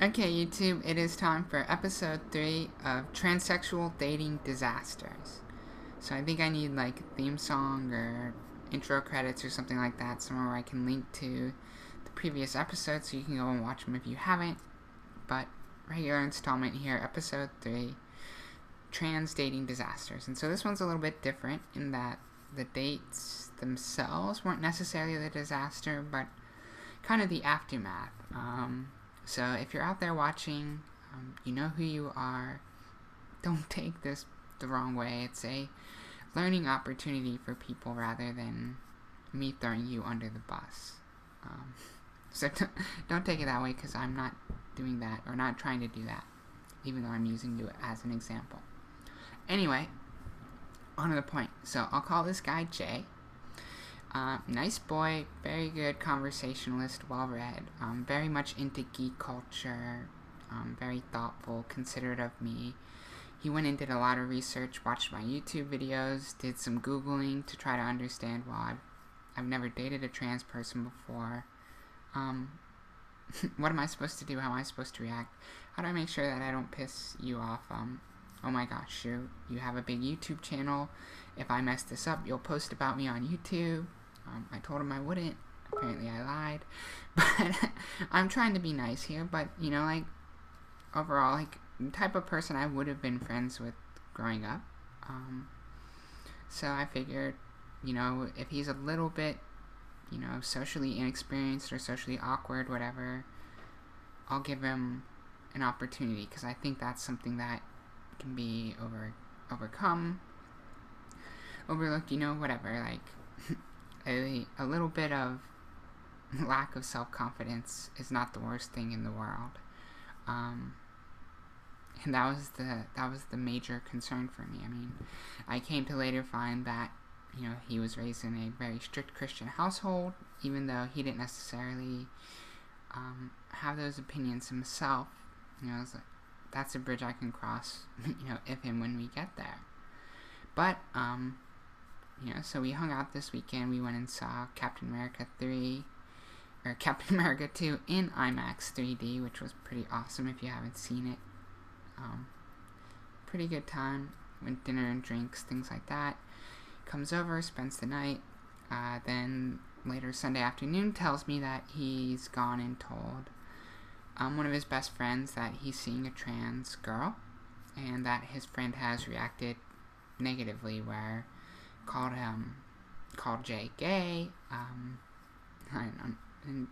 Okay, YouTube, it is time for episode 3 of Transsexual Dating Disasters. So I think I need like a theme song or intro credits or something like that, somewhere where I can link to the previous episodes so you can go and watch them if you haven't. But regular installment here, episode 3, Trans Dating Disasters. And so this one's a little bit different in that the dates themselves weren't necessarily the disaster, but kind of the aftermath. So if you're out there watching, you know who you are. Don't take this the wrong way. It's a learning opportunity for people rather than me throwing you under the bus. So don't take it that way, because I'm not doing that, or not trying to do that, even though I'm using you as an example. Anyway, on to the point. So I'll call this guy Jay. Nice boy, very good conversationalist, well-read, very much into geek culture, very thoughtful, considerate of me. He went and did a lot of research, watched my YouTube videos, did some Googling to try to understand, well, I've never dated a trans person before. What am I supposed to do? How am I supposed to react? How do I make sure that I don't piss you off? Oh my gosh, you have a big YouTube channel. If I mess this up, you'll post about me on YouTube. I told him I wouldn't. Apparently I lied. But I'm trying to be nice here. But, you know, like, overall, like, the type of person I would have been friends with growing up. So I figured, you know, if he's a little bit, you know, socially inexperienced or socially awkward, whatever, I'll give him an opportunity. Because I think that's something that can be overcome, overlooked, you know, whatever, like, a little bit of lack of self-confidence is not the worst thing in the world. And that was the major concern for me. I mean, I came to later find that, you know, he was raised in a very strict Christian household, even though he didn't necessarily have those opinions himself. You know, it's like, that's a bridge I can cross, you know, if and when we get there. But, you know, so we hung out this weekend. We went and saw Captain America 2 in IMAX 3D, which was pretty awesome if you haven't seen it. Pretty good time. Went dinner and drinks, things like that. Comes over, spends the night. Then later Sunday afternoon tells me that he's gone and told one of his best friends that he's seeing a trans girl, and that his friend has reacted negatively, where called Jay gay. I don't know.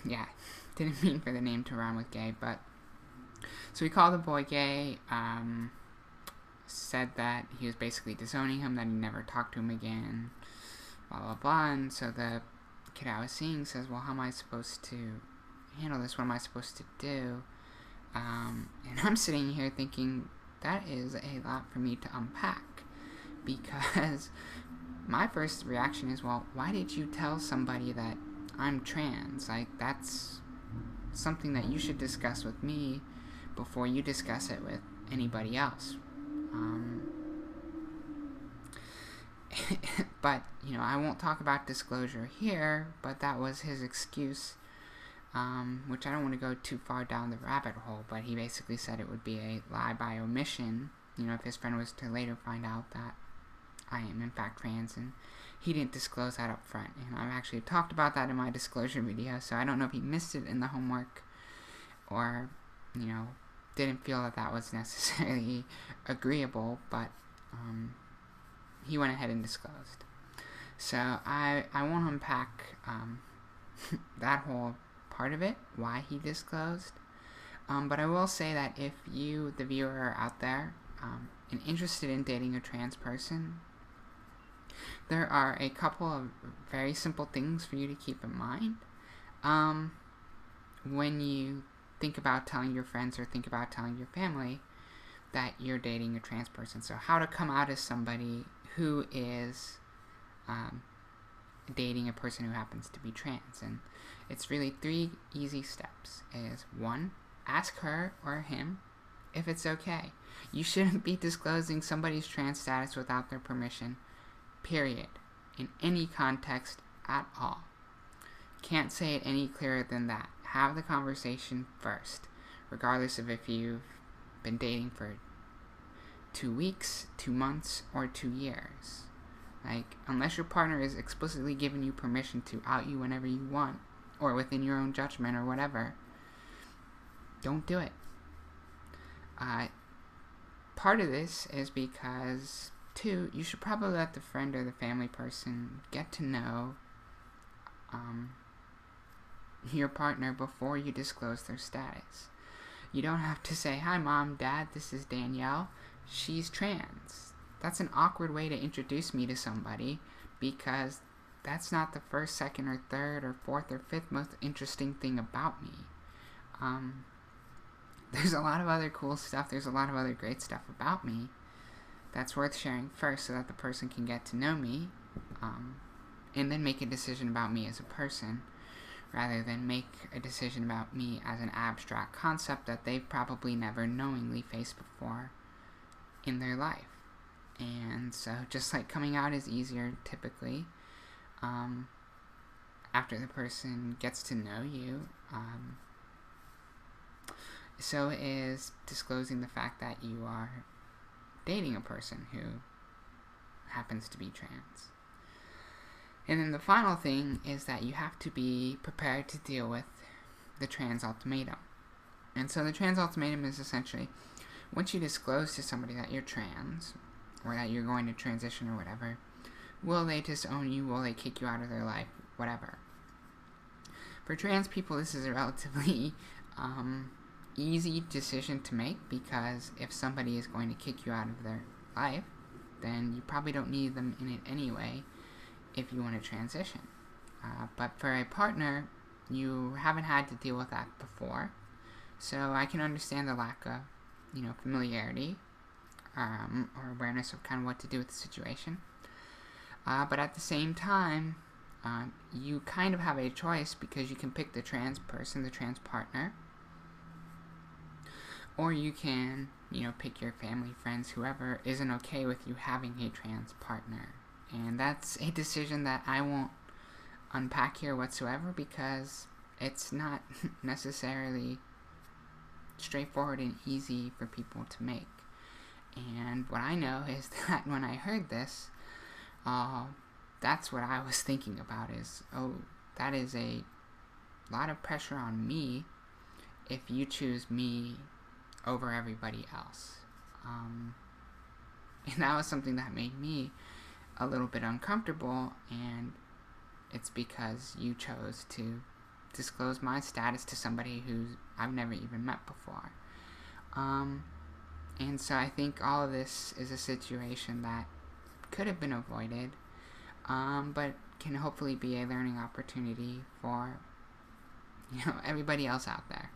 Yeah, didn't mean for the name to rhyme with gay, but so he called the boy gay. Said that he was basically disowning him, that he never talked to him again, blah blah blah. And so the kid I was seeing says, well, how am I supposed to handle this? What am I supposed to do? And I'm sitting here thinking, that is a lot for me to unpack, because my first reaction is, well, why did you tell somebody that I'm trans? Like, that's something that you should discuss with me before you discuss it with anybody else. But, you know, I won't talk about disclosure here, but that was his excuse, which I don't want to go too far down the rabbit hole, but he basically said it would be a lie by omission, you know, if his friend was to later find out that I am in fact trans, and he didn't disclose that up front. And I've actually talked about that in my disclosure video, so I don't know if he missed it in the homework, or, you know, didn't feel that that was necessarily agreeable, but he went ahead and disclosed. So I won't unpack that whole part of it, why he disclosed, but I will say that if you, the viewer, are out there and interested in dating a trans person, there are a couple of very simple things for you to keep in mind when you think about telling your friends or think about telling your family that you're dating a trans person. So how to come out as somebody who is dating a person who happens to be trans. And it's really 3 easy steps. Is 1, ask her or him if it's okay. You shouldn't be disclosing somebody's trans status without their permission, period, in any context at all. Can't say it any clearer than that. have the conversation first, regardless of if you've been dating for 2 weeks, 2 months, or 2 years. Like, unless your partner is explicitly giving you permission to out you whenever you want, or within your own judgment or whatever, don't do it. Part of this is because, two, you should probably let the friend or the family person get to know your partner before you disclose their status. You don't have to say, "Hi mom, dad, this is Danielle. She's trans." That's an awkward way to introduce me to somebody, because that's not the first, second, or third, or fourth, or fifth most interesting thing about me. There's a lot of other cool stuff, there's a lot of other great stuff about me that's worth sharing first, so that the person can get to know me, and then make a decision about me as a person, rather than make a decision about me as an abstract concept that they've probably never knowingly faced before in their life. And so, just like coming out is easier typically after the person gets to know you, so is disclosing the fact that you are dating a person who happens to be trans. And then the final thing is that you have to be prepared to deal with the trans ultimatum. And so the trans ultimatum is essentially, once you disclose to somebody that you're trans, or that you're going to transition or whatever, will they disown you? Will they kick you out of their life? Whatever. For trans people, this is a relatively easy decision to make, because if somebody is going to kick you out of their life, then you probably don't need them in it anyway if you want to transition. But for a partner, you haven't had to deal with that before, so I can understand the lack of, familiarity or awareness of kind of what to do with the situation. But at the same time, you kind of have a choice, because you can pick the trans person, the trans partner, or you can, pick your family, friends, whoever isn't okay with you having a trans partner. And that's a decision that I won't unpack here whatsoever, because it's not necessarily straightforward and easy for people to make. And what I know is that when I heard this, that's what I was thinking about, is, that is a lot of pressure on me if you choose me over everybody else. And that was something that made me a little bit uncomfortable, and it's because you chose to disclose my status to somebody who I've never even met before. And so I think all of this is a situation that could have been avoided, but can hopefully be a learning opportunity for everybody else out there.